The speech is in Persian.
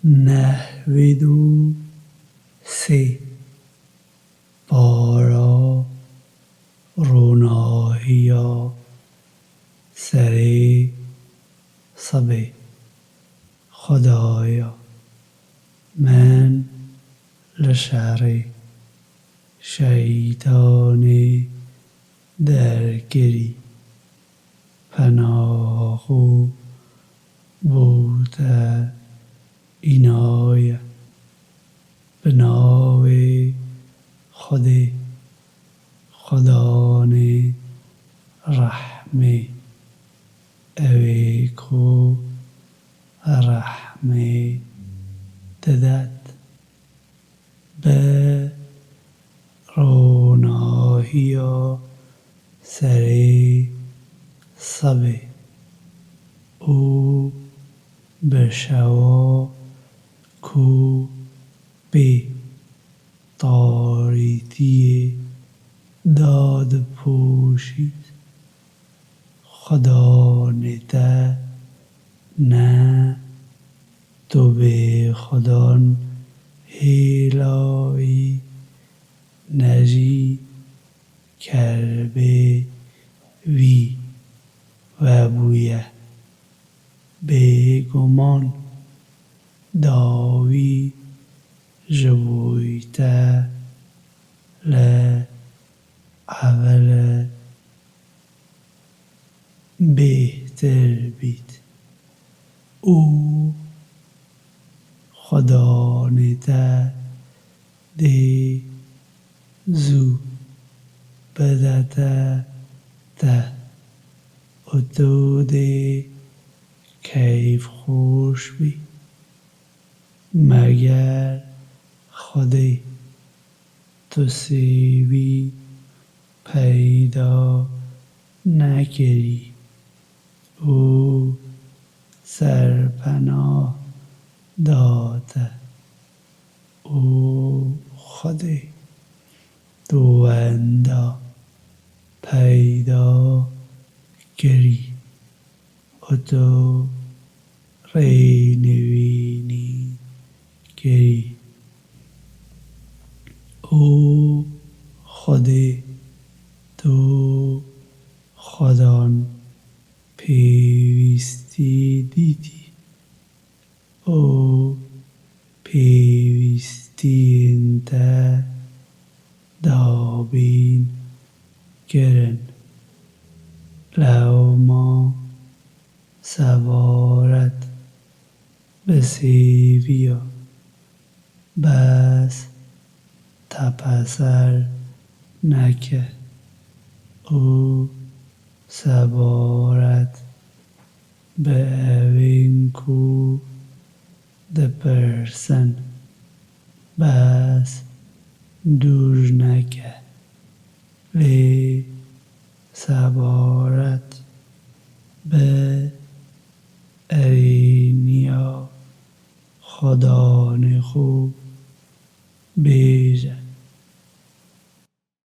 نهودو سه بارا روناهیا سره صبه خدایا من لشر شیطان درگیری پناهو بوده اینای بناوی خدان رحمه اویکو رحمه ددد به روناهیا سری صبه او بشوا کو به تاریتی داد پوشید خدا نده نه تو به خدان هیلایی نجی کربه وی و بویه به گمان داوی جبویته اول بهتر بید او خدا نده دی زو بدته ده اتو دی کیف خوش بی مگر خودی تو سیوی پیدا نکری او سرپناه داده او خودی دوانده پیدا گری اتو ری نوینی گری او خودی تو خدان پیوستی دیدی او پیوستی انت دابین گرن لو ما سوارت بسیویا بس تپسر نکه او سوارت به اوینکو دپرسن بس دور نکه لی سوارت به ارینیا خدا نخو